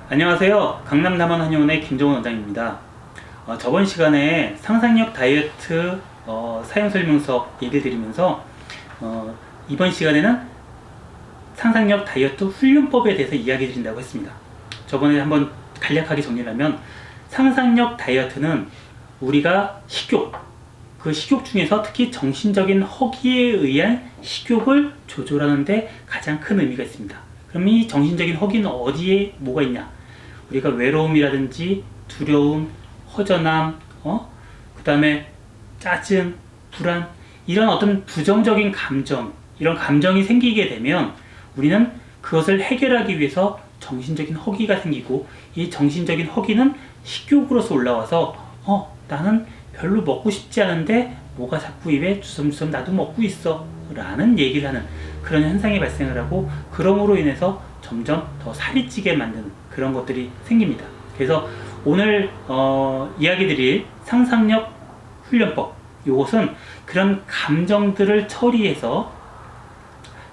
안녕하세요. 강남 남원 한의원의 김종원 원장입니다. 저번 시간에 상상력 다이어트 사용 설명서 얘기를 드리면서 이번 시간에는 상상력 다이어트 훈련법에 대해서 이야기 드린다고 했습니다. 저번에 한번 간략하게 정리를 하면 상상력 다이어트는 우리가 식욕, 그 식욕 중에서 특히 정신적인 허기에 의한 식욕을 조절하는 데 가장 큰 의미가 있습니다. 그럼 이 정신적인 허기는 어디에 뭐가 있냐? 우리가 외로움이라든지 두려움, 허전함, 그 다음에 짜증, 불안, 이런 어떤 부정적인 감정, 이런 감정이 생기게 되면 우리는 그것을 해결하기 위해서 정신적인 허기가 생기고, 이 정신적인 허기는 식욕으로서 올라와서 나는 별로 먹고 싶지 않은데 뭐가 자꾸 입에 주섬주섬 나도 먹고 있어 라는 얘기를 하는 그런 현상이 발생을 하고, 그럼으로 인해서 점점 더 살이 찌게 만드는 그런 것들이 생깁니다. 그래서 오늘 이야기 드릴 상상력 훈련법, 이것은 그런 감정들을 처리해서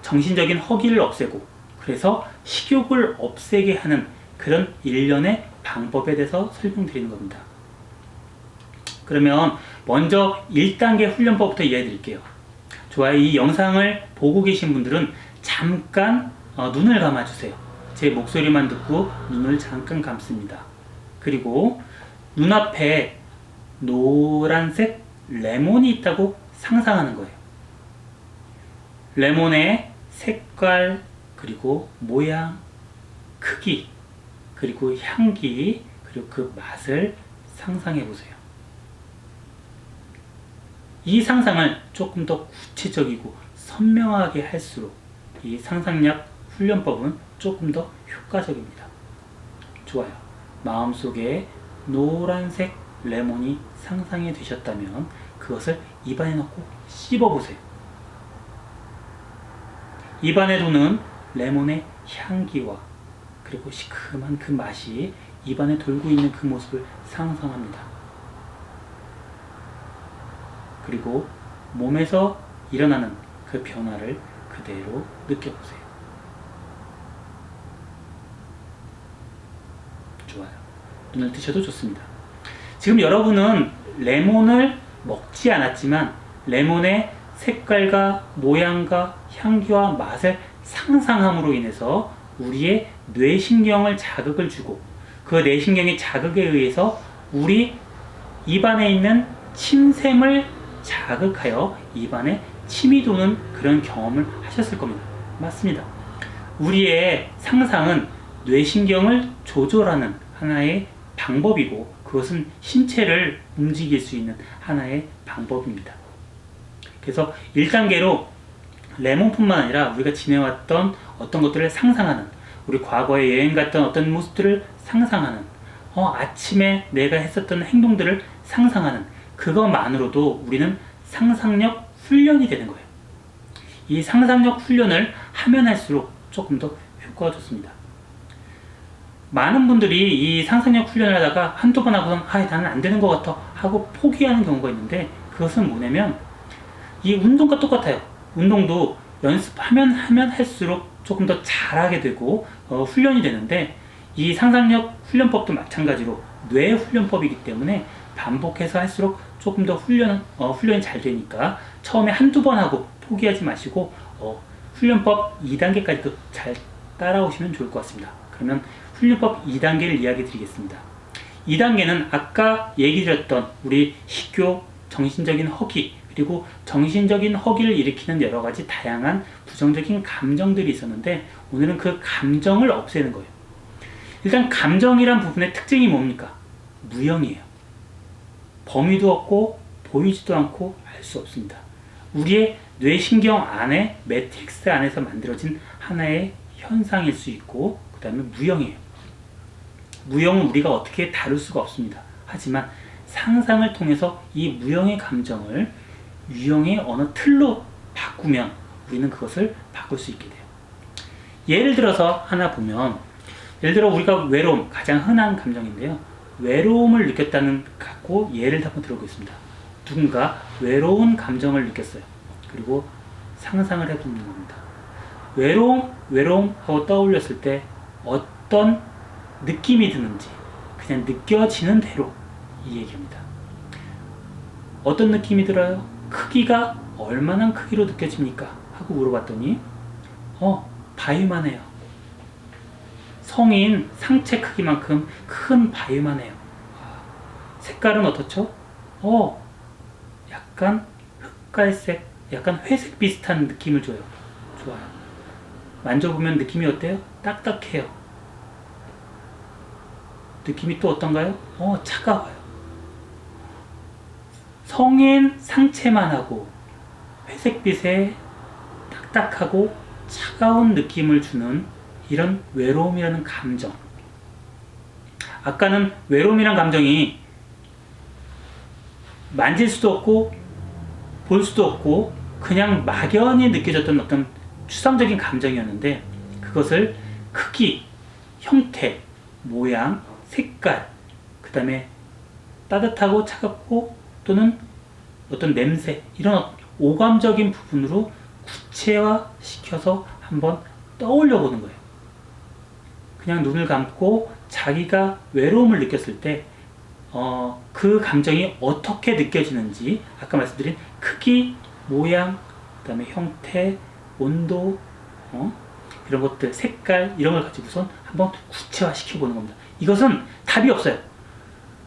정신적인 허기를 없애고, 그래서 식욕을 없애게 하는 그런 일련의 방법에 대해서 설명드리는 겁니다. 그러면 먼저 1단계 훈련법부터 이야기 드릴게요. 좋아요. 이 영상을 보고 계신 분들은 잠깐 눈을 감아주세요. 제 목소리만 듣고 눈을 잠깐 감습니다. 그리고 눈앞에 노란색 레몬이 있다고 상상하는 거예요. 레몬의 색깔, 그리고 모양, 크기, 그리고 향기, 그리고 그 맛을 상상해 보세요. 이 상상을 조금 더 구체적이고 선명하게 할수록 이 상상력 훈련법은 조금 더 효과적입니다. 좋아요. 마음속에 노란색 레몬이 상상이 되셨다면 그것을 입안에 넣고 씹어보세요. 입안에 도는 레몬의 향기와 그리고 시큼한 그 맛이 입안에 돌고 있는 그 모습을 상상합니다. 그리고 몸에서 일어나는 그 변화를 그대로 느껴보세요. 좋아요. 눈을 뜨셔도 좋습니다. 지금 여러분은 레몬을 먹지 않았지만 레몬의 색깔과 모양과 향기와 맛을 상상함으로 인해서 우리의 뇌신경을 자극을 주고, 그 뇌신경의 자극에 의해서 우리 입안에 있는 침샘을 자극하여 입안에 침이 도는 그런 경험을 하셨을 겁니다. 맞습니다. 우리의 상상은 뇌신경을 조절하는 하나의 방법이고, 그것은 신체를 움직일 수 있는 하나의 방법입니다. 그래서 1단계로 레몬뿐만 아니라 우리가 지내왔던 어떤 것들을 상상하는, 우리 과거에 여행 갔던 어떤 모습들을 상상하는, 아침에 내가 했었던 행동들을 상상하는, 그것만으로도 우리는 상상력 훈련이 되는 거예요. 이 상상력 훈련을 하면 할수록 조금 더 효과가 좋습니다. 많은 분들이 이 상상력 훈련을 하다가 한두 번 하고선 나는 안 되는 것 같아 하고 포기하는 경우가 있는데, 그것은 뭐냐면 이 운동과 똑같아요. 운동도 연습하면 할수록 조금 더 잘하게 되고 훈련이 되는데, 이 상상력 훈련법도 마찬가지로 뇌 훈련법이기 때문에 반복해서 할수록 조금 더 훈련이 잘 되니까 처음에 한두 번 하고 포기하지 마시고 훈련법 2단계까지도 잘 따라오시면 좋을 것 같습니다. 그러면 훈련법 2단계를 이야기 드리겠습니다. 2단계는 아까 얘기 드렸던 우리 식욕, 정신적인 허기, 그리고 정신적인 허기를 일으키는 여러 가지 다양한 부정적인 감정들이 있었는데, 오늘은 그 감정을 없애는 거예요. 일단 감정이란 부분의 특징이 뭡니까? 무형이에요. 범위도 없고 보이지도 않고 알 수 없습니다. 우리의 뇌신경 안에, 매트릭스 안에서 만들어진 하나의 현상일 수 있고, 그 다음에 무형이에요. 무형은 우리가 어떻게 다룰 수가 없습니다. 하지만 상상을 통해서 이 무형의 감정을 유형의 어느 틀로 바꾸면 우리는 그것을 바꿀 수 있게 돼요. 예를 들어서 하나 보면, 예를 들어 우리가 외로움, 가장 흔한 감정인데요. 외로움을 느꼈다는 갖고 예를 한번 들어보겠습니다. 누군가 외로운 감정을 느꼈어요. 그리고 상상을 해보는 겁니다. 외로움 하고 떠올렸을 때 어떤 느낌이 드는지 그냥 느껴지는 대로 이 얘기입니다. 어떤 느낌이 들어요? 크기가 얼마나 크기로 느껴집니까? 하고 물어봤더니 바위만 해요. 성인 상체 크기만큼 큰 바위만 해요. 색깔은 어떻죠? 약간 흑갈색, 약간 회색 비슷한 느낌을 줘요. 좋아요. 만져보면 느낌이 어때요? 딱딱해요. 느낌이 또 어떤가요? 차가워요. 성인 상체만 하고 회색빛에 딱딱하고 차가운 느낌을 주는 이런 외로움이라는 감정. 아까는 외로움이란 감정이 만질 수도 없고 볼 수도 없고 그냥 막연히 느껴졌던 어떤 추상적인 감정이었는데, 그것을 크기, 형태, 모양, 색깔, 그 다음에 따뜻하고 차갑고 또는 어떤 냄새, 이런 오감적인 부분으로 구체화시켜서 한번 떠올려 보는 거예요. 그냥 눈을 감고 자기가 외로움을 느꼈을 때 그 감정이 어떻게 느껴지는지, 아까 말씀드린 크기, 모양, 그 다음에 형태, 온도, 이런 것들, 색깔, 이런 걸 가지고선 한번 구체화 시켜보는 겁니다. 이것은 답이 없어요.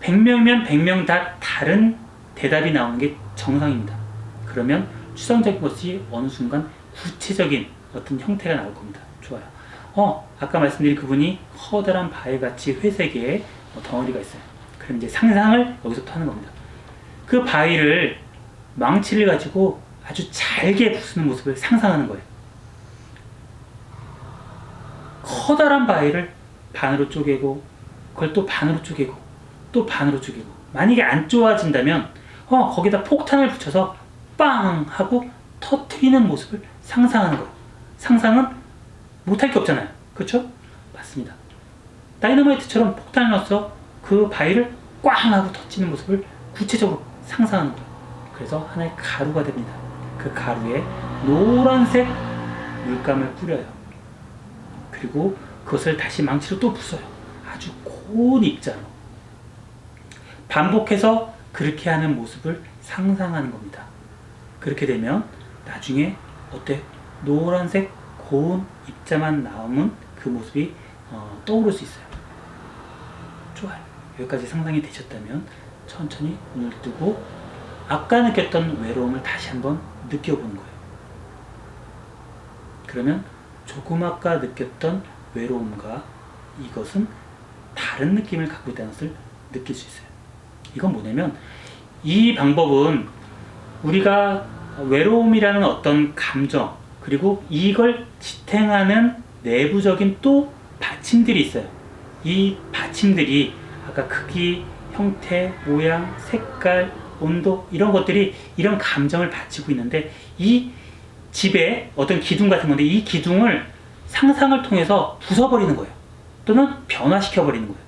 100명이면 100명 다 다른 대답이 나오는 게 정상입니다. 그러면 추상적인 것이 어느 순간 구체적인 어떤 형태가 나올 겁니다. 좋아요. 아까 말씀드린 그분이 커다란 바위같이 회색의 덩어리가 있어요. 그럼 이제 상상을 여기서부터 하는 겁니다. 그 바위를, 망치를 가지고 아주 잘게 부수는 모습을 상상하는 거예요. 커다란 바위를 반으로 쪼개고, 그걸 또 반으로 쪼개고, 또 반으로 쪼개고, 만약에 안 좋아진다면 거기다 폭탄을 붙여서 빵 하고 터트리는 모습을 상상하는 거예요. 상상은 못할 게 없잖아요. 그렇죠? 맞습니다. 다이너마이트처럼 폭탄을 넣어서 그 바위를 꽝 하고 터치는 모습을 구체적으로 상상하는 거예요. 그래서 하나의 가루가 됩니다. 그 가루에 노란색 물감을 뿌려요. 그리고 그것을 다시 망치로 또 부숴요. 아주 고운 입자로. 반복해서 그렇게 하는 모습을 상상하는 겁니다. 그렇게 되면 나중에 노란색 고운 입자만 남은 그 모습이 떠오를 수 있어요. 좋아요. 여기까지 상상이 되셨다면 천천히 눈을 뜨고 아까 느꼈던 외로움을 다시 한번 느껴보는 거예요. 그러면 조금 아까 느꼈던 외로움과 이것은 다른 느낌을 갖고 있다는 것을 느낄 수 있어요. 이건 뭐냐면, 이 방법은 우리가 외로움이라는 어떤 감정, 그리고 이걸 지탱하는 내부적인 또 받침들이 있어요. 이 받침들이 아까 크기, 형태, 모양, 색깔, 온도, 이런 것들이 이런 감정을 받치고 있는데, 이 집에 어떤 기둥 같은 건데 이 기둥을 상상을 통해서 부숴버리는 거예요. 또는 변화시켜버리는 거예요.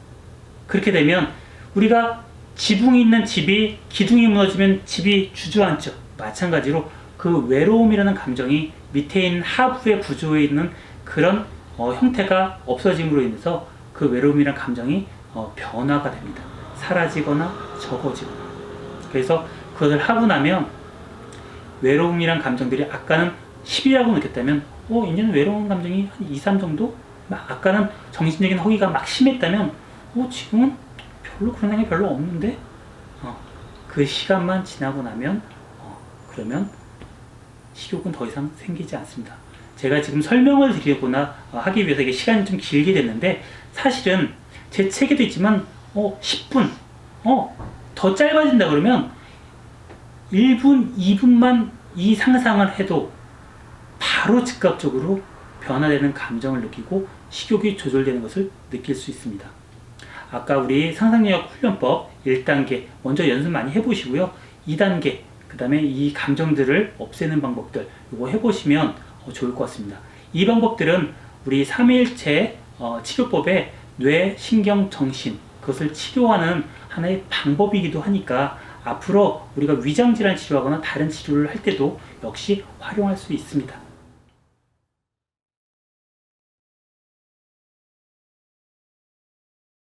그렇게 되면 우리가 지붕이 있는 집이, 기둥이 무너지면 집이 주저앉죠. 마찬가지로 그 외로움이라는 감정이 밑에 있는 하부의 구조에 있는 그런 형태가 없어짐으로 인해서 그 외로움이라는 감정이 변화가 됩니다. 사라지거나 적어지거나. 그래서 그것을 하고 나면 외로움이란 감정들이 아까는 10이라고 느꼈다면 이제는 외로운 감정이 한 2, 3 정도? 아까는 정신적인 허기가 막 심했다면 지금은 별로 그런 생각이 별로 없는데 그 시간만 지나고 나면 그러면 식욕은 더 이상 생기지 않습니다. 제가 지금 설명을 드리거나 하기 위해서 이게 시간이 좀 길게 됐는데, 사실은 제 책에도 있지만 10분 더 짧아진다 그러면 1분, 2분만 이 상상을 해도 바로 즉각적으로 변화되는 감정을 느끼고 식욕이 조절되는 것을 느낄 수 있습니다. 아까 우리 상상력학 훈련법 1단계 먼저 연습 많이 해보시고요. 2단계 그 다음에 이 감정들을 없애는 방법들 이거 해보시면 좋을 것 같습니다. 이 방법들은 우리 3일체 치료법의 뇌, 신경, 정신 그것을 치료하는 하나의 방법이기도 하니까 앞으로 우리가 위장질환 치료하거나 다른 치료를 할 때도 역시 활용할 수 있습니다.